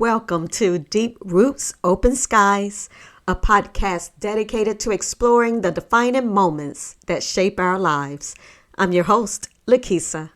Welcome to Deep Roots, Open Skies, a podcast dedicated to exploring the defining moments that shape our lives. I'm your host, Lakisa.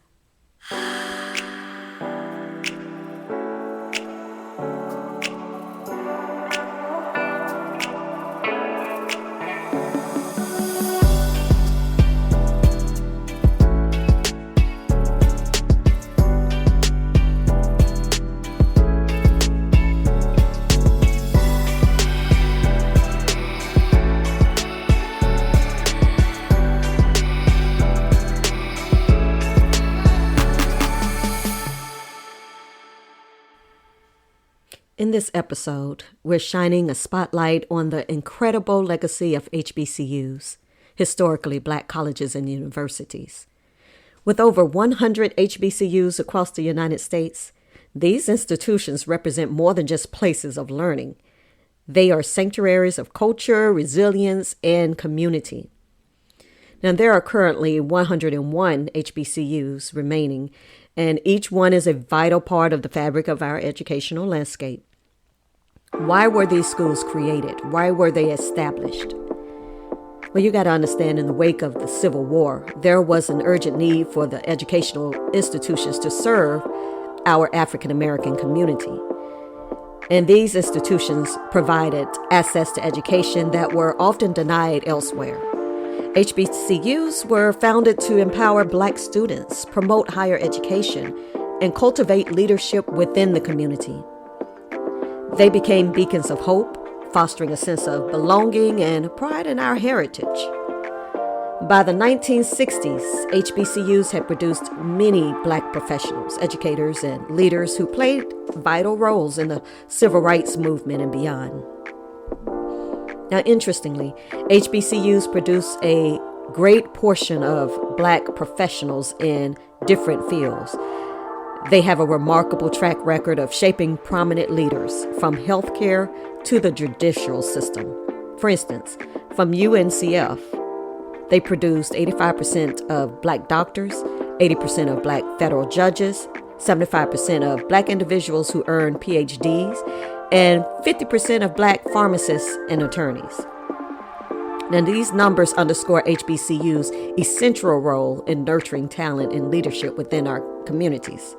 In this episode, we're shining a spotlight on the incredible legacy of HBCUs, historically Black colleges and universities. With over 100 HBCUs across the United States, these institutions represent more than just places of learning. They are sanctuaries of culture, resilience, and community. Now, there are currently 101 HBCUs remaining, and each one is a vital part of the fabric of our educational landscape. Why were these schools created? Why were they established? Well, you got to understand, in the wake of the Civil War, there was an urgent need for the educational institutions to serve our African American community. And these institutions provided access to education that were often denied elsewhere. HBCUs were founded to empower Black students, promote higher education, and cultivate leadership within the community. They became beacons of hope, fostering a sense of belonging and pride in our heritage. By the 1960s, HBCUs had produced many Black professionals, educators, and leaders who played vital roles in the civil rights movement and beyond. Now, interestingly, HBCUs produce a great portion of Black professionals in different fields. They have a remarkable track record of shaping prominent leaders, from healthcare to the judicial system. For instance, from UNCF, they produced 85% of Black doctors, 80% of Black federal judges, 75% of Black individuals who earned PhDs, and 50% of Black pharmacists and attorneys. Now, these numbers underscore HBCU's essential role in nurturing talent and leadership within our communities.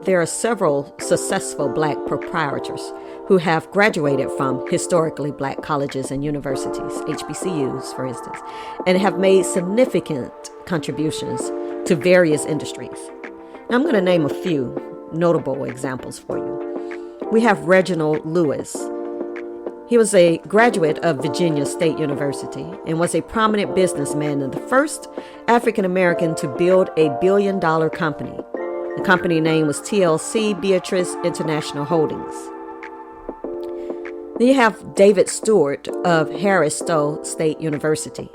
There are several successful Black proprietors who have graduated from historically Black colleges and universities, HBCUs, for instance, and have made significant contributions to various industries. Now, I'm going to name a few notable examples for you. We have Reginald Lewis. He was a graduate of Virginia State University and was a prominent businessman and the first African American to build a billion-dollar company. The company name was TLC Beatrice International Holdings. Then you have David Stewart of Harris Stowe State University.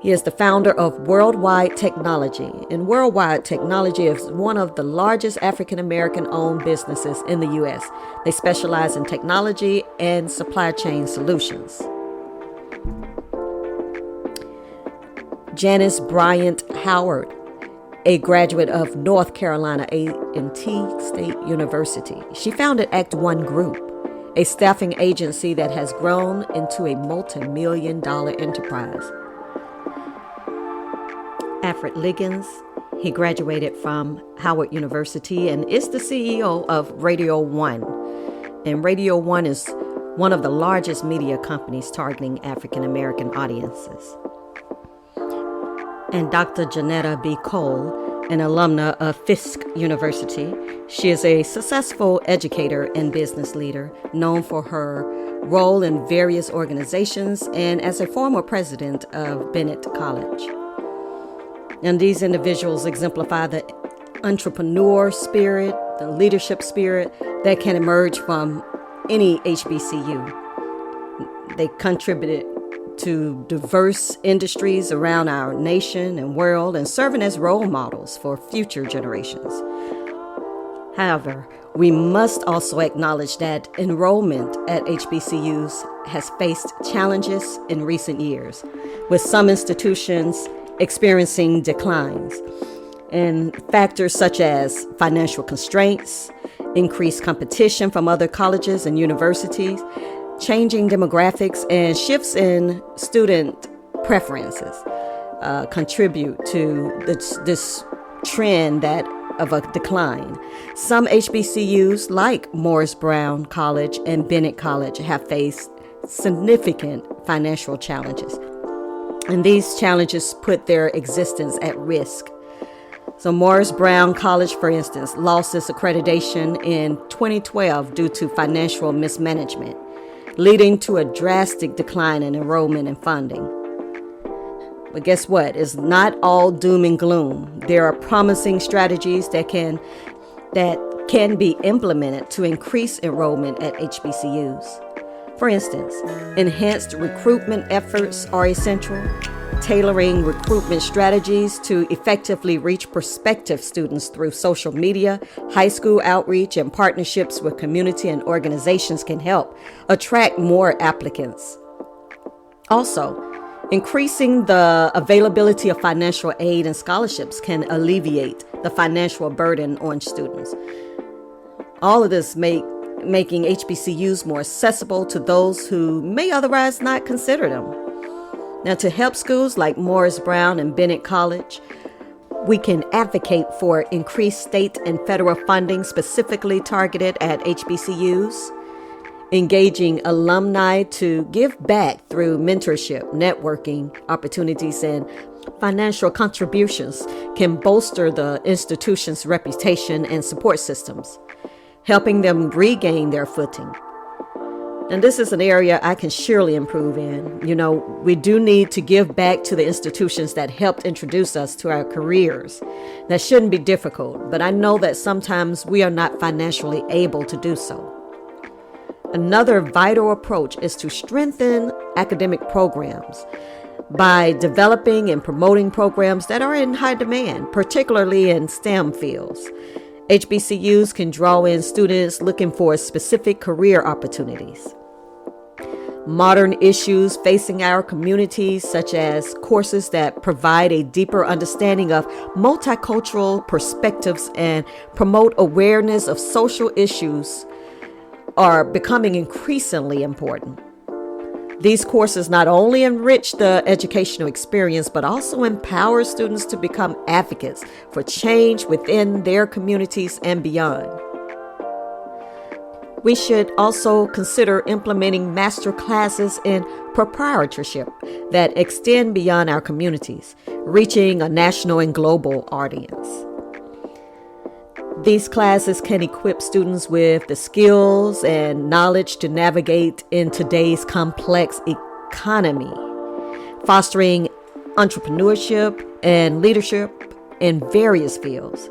He is the founder of Worldwide Technology, and Worldwide Technology is one of the largest African American owned businesses in the U.S. They specialize in technology and supply chain solutions. Janice Bryant Howard, a graduate of North Carolina A&T State University. She founded Act One Group, a staffing agency that has grown into a multi-million-dollar enterprise. Alfred Liggins, he graduated from Howard University and is the CEO of Radio One. And Radio One is one of the largest media companies targeting African American audiences. And Dr. Janetta B. Cole, an alumna of Fisk University. She is a successful educator and business leader known for her role in various organizations and as a former president of Bennett College. And these individuals exemplify the entrepreneur spirit, the leadership spirit that can emerge from any HBCU. They contributed to diverse industries around our nation and world and serving as role models for future generations. However, we must also acknowledge that enrollment at HBCUs has faced challenges in recent years, with some institutions experiencing declines, and factors such as financial constraints increased competition from other colleges and universities, changing demographics, and shifts in student preferences contribute to this trend of a decline. Some HBCUs like Morris Brown College and Bennett College have faced significant financial challenges, and these challenges put their existence at risk. So Morris Brown College, for instance, lost its accreditation in 2012 due to financial mismanagement, leading to a drastic decline in enrollment and funding. But guess what? It's not all doom and gloom. There are promising strategies that can be implemented to increase enrollment at HBCUs. For instance, enhanced recruitment efforts are essential. Tailoring recruitment strategies to effectively reach prospective students through social media, high school outreach, and partnerships with community and organizations can help attract more applicants. Also, increasing the availability of financial aid and scholarships can alleviate the financial burden on students. All of this making HBCUs more accessible to those who may otherwise not consider them. Now, to help schools like Morris Brown and Bennett College, we can advocate for increased state and federal funding specifically targeted at HBCUs, engaging alumni to give back through mentorship, networking opportunities, and financial contributions can bolster the institution's reputation and support systems, helping them regain their footing. And this is an area I can surely improve in. We do need to give back to the institutions that helped introduce us to our careers. That shouldn't be difficult, but I know that sometimes we are not financially able to do so. Another vital approach is to strengthen academic programs by developing and promoting programs that are in high demand, particularly in STEM fields. HBCUs can draw in students looking for specific career opportunities. Modern issues facing our communities, such as courses that provide a deeper understanding of multicultural perspectives and promote awareness of social issues, are becoming increasingly important. These courses not only enrich the educational experience, but also empower students to become advocates for change within their communities and beyond. We should also consider implementing master classes in proprietorship that extend beyond our communities, reaching a national and global audience. These classes can equip students with the skills and knowledge to navigate in today's complex economy, fostering entrepreneurship and leadership in various fields.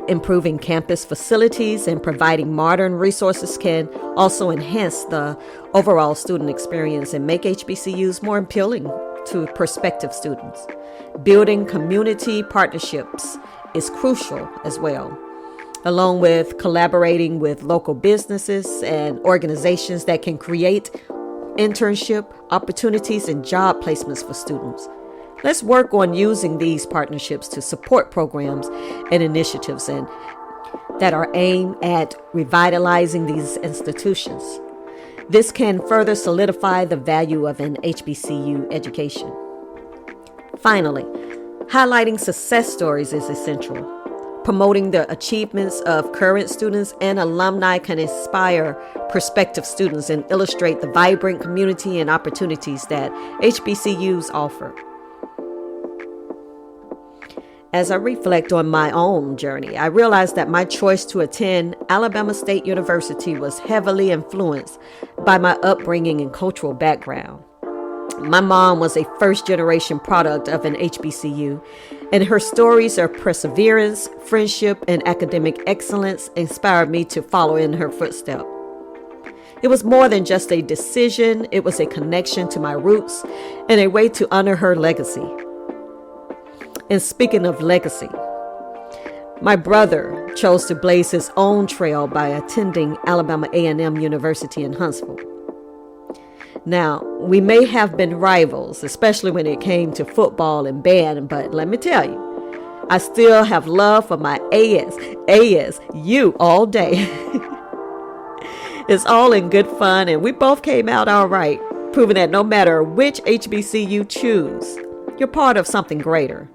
Improving campus facilities and providing modern resources can also enhance the overall student experience and make HBCUs more appealing to prospective students. Building community partnerships is crucial as well, along with collaborating with local businesses and organizations that can create internship opportunities and job placements for students. Let's work on using these partnerships to support programs and initiatives that are aimed at revitalizing these institutions. This can further solidify the value of an HBCU education. Finally, highlighting success stories is essential. Promoting the achievements of current students and alumni can inspire prospective students and illustrate the vibrant community and opportunities that HBCUs offer. As I reflect on my own journey, I realized that my choice to attend Alabama State University was heavily influenced by my upbringing and cultural background. My mom was a first-generation product of an HBCU, and her stories of perseverance, friendship, and academic excellence inspired me to follow in her footsteps. It was more than just a decision, it was a connection to my roots and a way to honor her legacy. And speaking of legacy, my brother chose to blaze his own trail by attending Alabama A&M University in Huntsville. Now, we may have been rivals, especially when it came to football and band, but let me tell you, I still have love for my ASU all day. It's all in good fun, and we both came out all right, proving that no matter which HBCU you choose, you're part of something greater.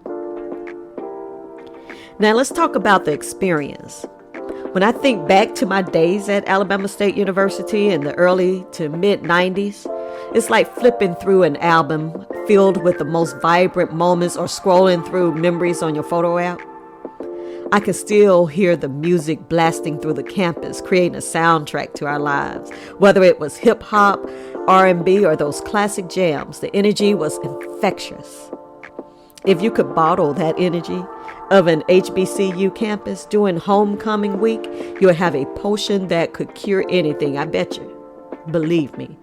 Now let's talk about the experience. When I think back to my days at Alabama State University in the early to mid 90s, it's like flipping through an album filled with the most vibrant moments or scrolling through memories on your photo app. I can still hear the music blasting through the campus, creating a soundtrack to our lives. Whether it was hip hop, R&B, or those classic jams, the energy was infectious. If you could bottle that energy of an HBCU campus during homecoming week, you would have a potion that could cure anything, I bet you. Believe me,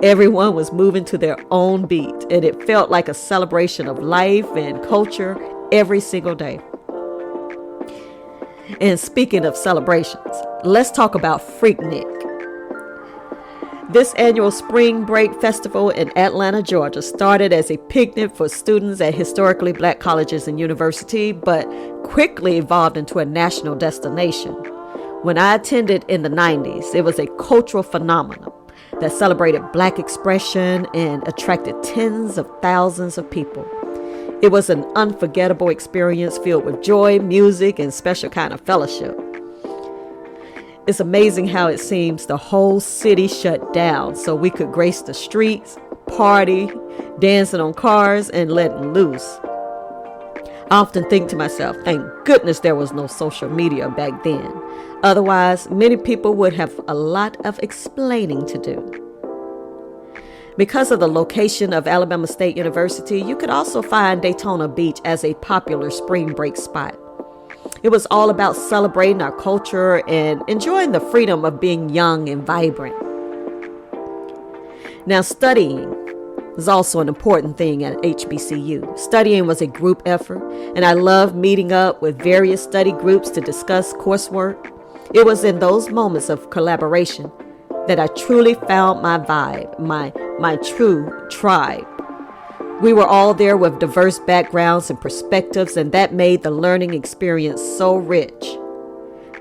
everyone was moving to their own beat, and it felt like a celebration of life and culture every single day. And speaking of celebrations, let's talk about Freaknik. This annual spring break festival in Atlanta, Georgia started as a picnic for students at historically black colleges and universities, but quickly evolved into a national destination. When I attended in the 90s, it was a cultural phenomenon that celebrated black expression and attracted tens of thousands of people. It was an unforgettable experience filled with joy, music, and special kind of fellowship. It's amazing how it seems the whole city shut down so we could grace the streets, party, dancing on cars, and letting loose. I often think to myself, thank goodness there was no social media back then. Otherwise, many people would have a lot of explaining to do. Because of the location of Alabama State University, you could also find Daytona Beach as a popular spring break spot. It was all about celebrating our culture and enjoying the freedom of being young and vibrant. Now, studying is also an important thing at HBCU. Studying was a group effort, and I loved meeting up with various study groups to discuss coursework. It was in those moments of collaboration that I truly found my vibe, my true tribe. We were all there with diverse backgrounds and perspectives, and that made the learning experience so rich.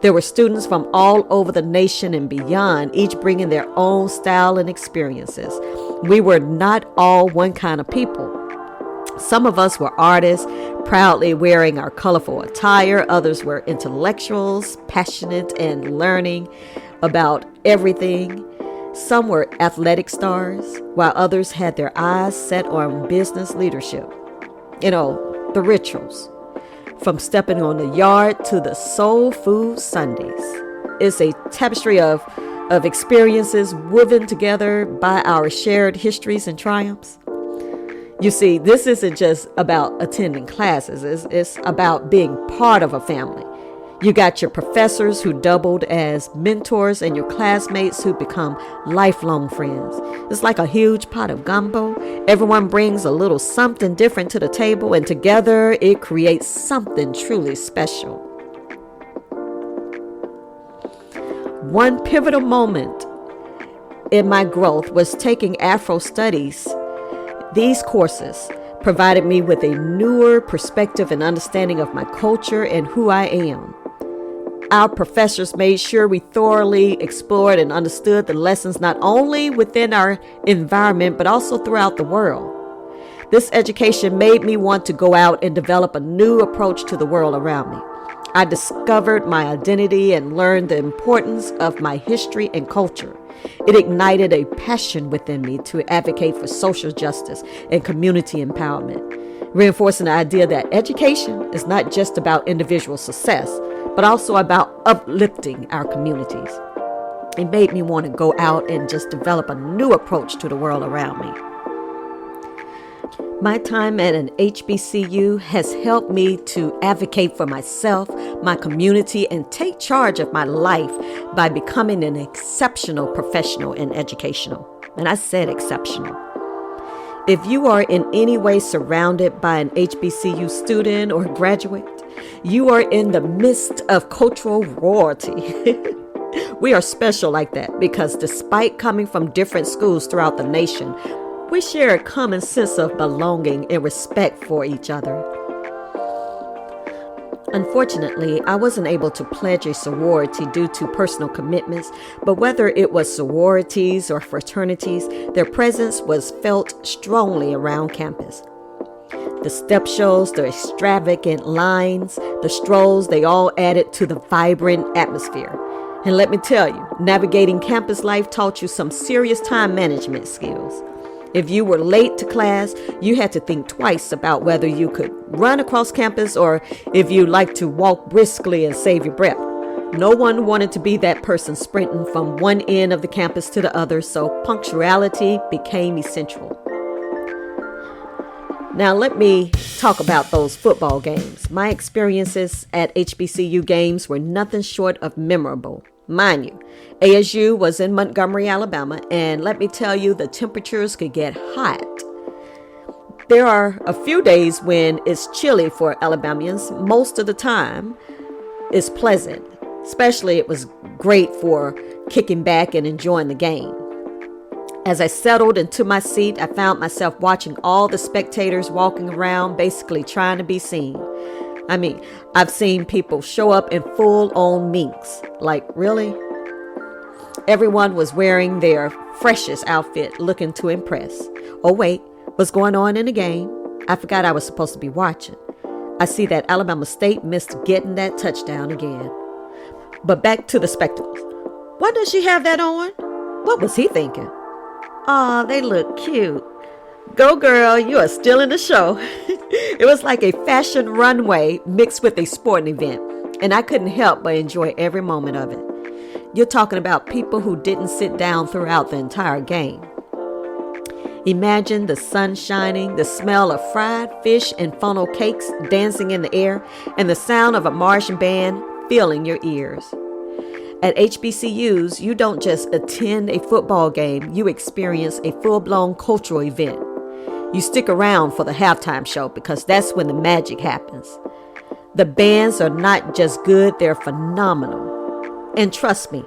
There were students from all over the nation and beyond, each bringing their own style and experiences. We were not all one kind of people. Some of us were artists, proudly wearing our colorful attire. Others were intellectuals, passionate and learning about everything. Some were athletic stars, while others had their eyes set on business leadership. You know, the rituals, from stepping on the yard to the soul food Sundays. It's a tapestry of experiences woven together by our shared histories and triumphs. You see, this isn't just about attending classes. It's about being part of a family. You got your professors who doubled as mentors and your classmates who become lifelong friends. It's like a huge pot of gumbo. Everyone brings a little something different to the table, and together it creates something truly special. One pivotal moment in my growth was taking Afro Studies. These courses provided me with a newer perspective and understanding of my culture and who I am. Our professors made sure we thoroughly explored and understood the lessons not only within our environment, but also throughout the world. This education made me want to go out and develop a new approach to the world around me. I discovered my identity and learned the importance of my history and culture. It ignited a passion within me to advocate for social justice and community empowerment, reinforcing the idea that education is not just about individual success, but also about uplifting our communities. It made me want to go out and just develop a new approach to the world around me. My time at an HBCU has helped me to advocate for myself, my community, and take charge of my life by becoming an exceptional professional and educational. And I said exceptional. If you are in any way surrounded by an HBCU student or graduate, you are in the midst of cultural royalty. We are special like that because despite coming from different schools throughout the nation, we share a common sense of belonging and respect for each other. Unfortunately, I wasn't able to pledge a sorority due to personal commitments, but whether it was sororities or fraternities, their presence was felt strongly around campus. The step shows, the extravagant lines, the strolls, they all added to the vibrant atmosphere. And let me tell you, navigating campus life taught you some serious time management skills. If you were late to class, you had to think twice about whether you could run across campus or if you liked to walk briskly and save your breath. No one wanted to be that person sprinting from one end of the campus to the other, so punctuality became essential. Now let me talk about those football games. My experiences at HBCU games were nothing short of memorable. Mind you, ASU was in Montgomery, Alabama, and let me tell you, the temperatures could get hot. There are a few days when it's chilly for Alabamians. Most of the time, it's pleasant. Especially, it was great for kicking back and enjoying the game. As I settled into my seat, I found myself watching all the spectators walking around, basically trying to be seen. I mean, I've seen people show up in full-on minks. Like, really? Everyone was wearing their freshest outfit, looking to impress. Oh, wait, what's going on in the game? I forgot I was supposed to be watching. I see that Alabama State missed getting that touchdown again. But back to the spectacles. Why does she have that on? What was he thinking? Aw, they look cute. Go girl, you are still in the show. It was like a fashion runway mixed with a sporting event, and I couldn't help but enjoy every moment of it. You're talking about people who didn't sit down throughout the entire game. Imagine the sun shining, the smell of fried fish and funnel cakes dancing in the air, and the sound of a marching band filling your ears. At HBCUs, you don't just attend a football game, you experience a full-blown cultural event. You stick around for the halftime show because that's when the magic happens. The bands are not just good, they're phenomenal. And trust me,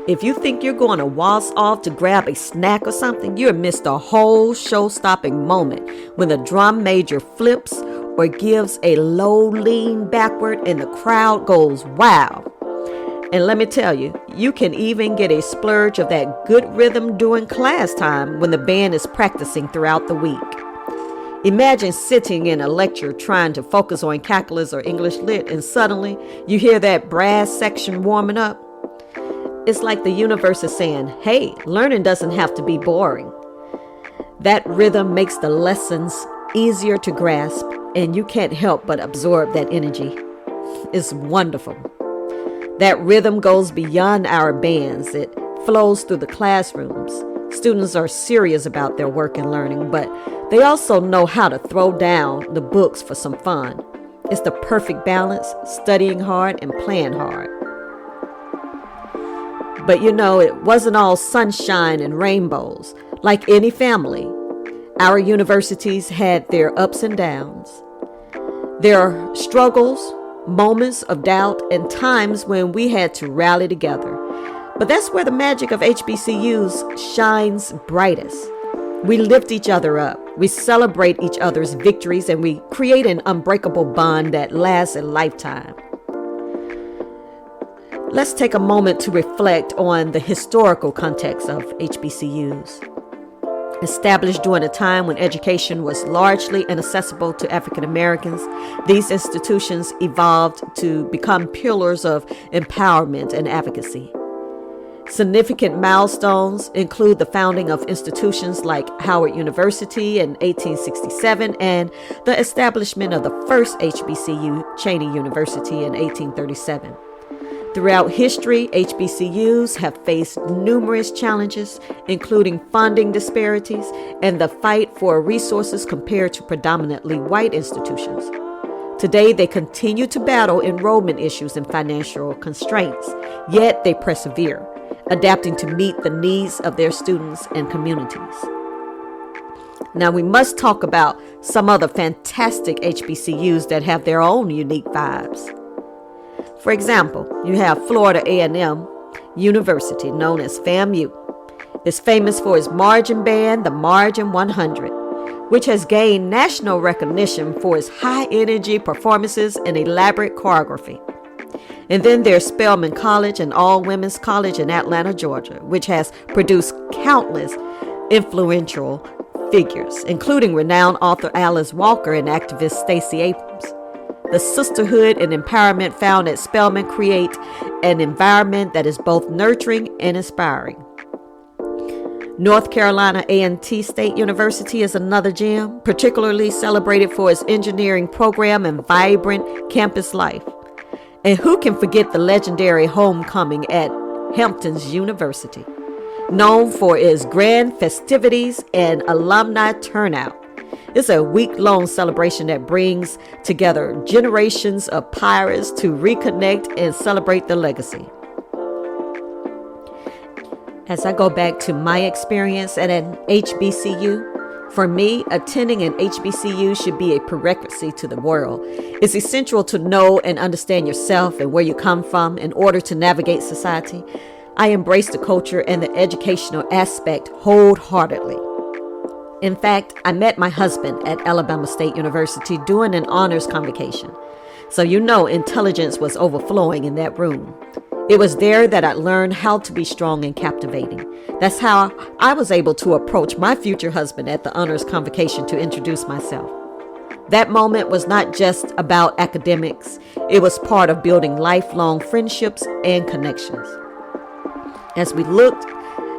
if you think you're going to waltz off to grab a snack or something, you have missed a whole show-stopping moment when the drum major flips or gives a low lean backward and the crowd goes wow. And let me tell you, you can even get a splurge of that good rhythm during class time when the band is practicing throughout the week. Imagine sitting in a lecture trying to focus on calculus or English lit, and suddenly you hear that brass section warming up. It's like the universe is saying, hey, learning doesn't have to be boring. That rhythm makes the lessons easier to grasp, and you can't help but absorb that energy. It's wonderful. That rhythm goes beyond our bands. It flows through the classrooms. Students are serious about their work and learning, but they also know how to throw down the books for some fun. It's the perfect balance, studying hard and playing hard. But you know, it wasn't all sunshine and rainbows. Like any family, our universities had their ups and downs. There are struggles, moments of doubt, and times when we had to rally together. But that's where the magic of HBCUs shines brightest. We lift each other up, we celebrate each other's victories, and we create an unbreakable bond that lasts a lifetime. Let's take a moment to reflect on the historical context of HBCUs. Established during a time when education was largely inaccessible to African Americans, these institutions evolved to become pillars of empowerment and advocacy. Significant milestones include the founding of institutions like Howard University in 1867 and the establishment of the first HBCU, Cheney University, in 1837. Throughout history, HBCUs have faced numerous challenges, including funding disparities and the fight for resources compared to predominantly white institutions. Today, they continue to battle enrollment issues and financial constraints, yet they persevere, adapting to meet the needs of their students and communities. Now, we must talk about some other fantastic HBCUs that have their own unique vibes. For example, you have Florida A&M University, known as FAMU. It's famous for its marching band, the Marching 100. which has gained national recognition for its high-energy performances and elaborate choreography. And then there's Spelman College, an all-women's college in Atlanta, Georgia, which has produced countless influential figures, including renowned author Alice Walker and activist Stacey Abrams. The sisterhood and empowerment found at Spelman create an environment that is both nurturing and inspiring. North Carolina A&T State University is another gem, particularly celebrated for its engineering program and vibrant campus life. And who can forget the legendary homecoming at Hampton's University, known for its grand festivities and alumni turnout. It's a week-long celebration that brings together generations of pirates to reconnect and celebrate the legacy. As I go back to my experience at an HBCU, for me, attending an HBCU should be a prerequisite to the world. It's essential to know and understand yourself and where you come from in order to navigate society. I embrace the culture and the educational aspect wholeheartedly. In fact, I met my husband at Alabama State University doing an honors convocation. So you know intelligence was overflowing in that room. It was there that I learned how to be strong and captivating. That's how I was able to approach my future husband at the honors convocation to introduce myself. That moment was not just about academics. It was part of building lifelong friendships and connections. As we looked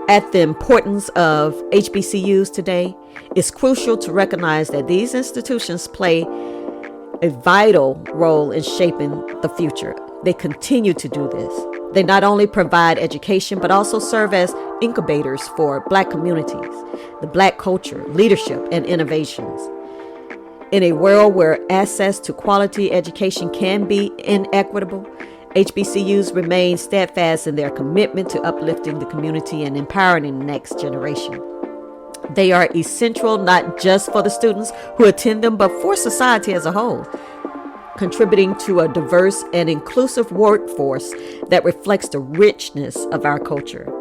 at the importance of HBCUs today, it's crucial to recognize that these institutions play a vital role in shaping the future. They continue to do this. They not only provide education, but also serve as incubators for Black communities, the Black culture, leadership, and innovations. In a world where access to quality education can be inequitable, HBCUs remain steadfast in their commitment to uplifting the community and empowering the next generation. They are essential not just for the students who attend them, but for society as a whole, contributing to a diverse and inclusive workforce that reflects the richness of our culture.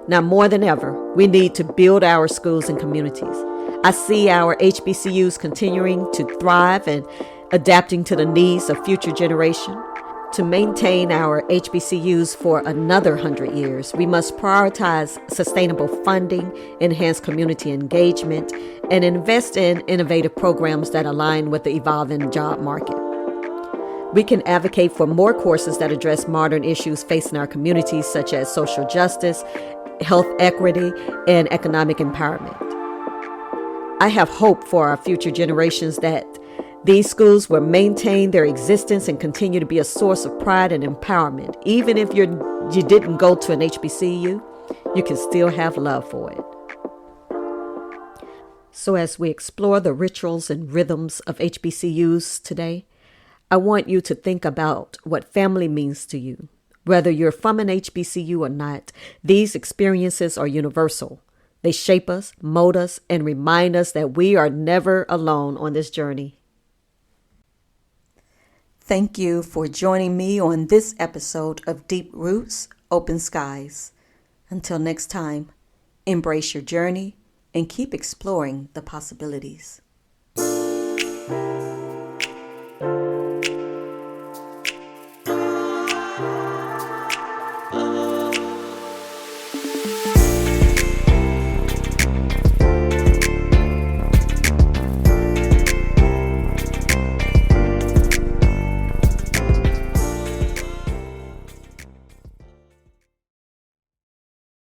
Now, more than ever, we need to build our schools and communities. I see our HBCUs continuing to thrive and adapting to the needs of future generations. To maintain our HBCUs for another 100 years, we must prioritize sustainable funding, enhance community engagement, and invest in innovative programs that align with the evolving job market. We can advocate for more courses that address modern issues facing our communities, such as social justice, health equity, and economic empowerment. I have hope for our future generations that these schools will maintain their existence and continue to be a source of pride and empowerment. Even if you didn't go to an HBCU, you can still have love for it. So as we explore the rituals and rhythms of HBCUs today, I want you to think about what family means to you. Whether you're from an HBCU or not, these experiences are universal. They shape us, mold us, and remind us that we are never alone on this journey. Thank you for joining me on this episode of Deep Roots, Open Skies. Until next time, embrace your journey and keep exploring the possibilities.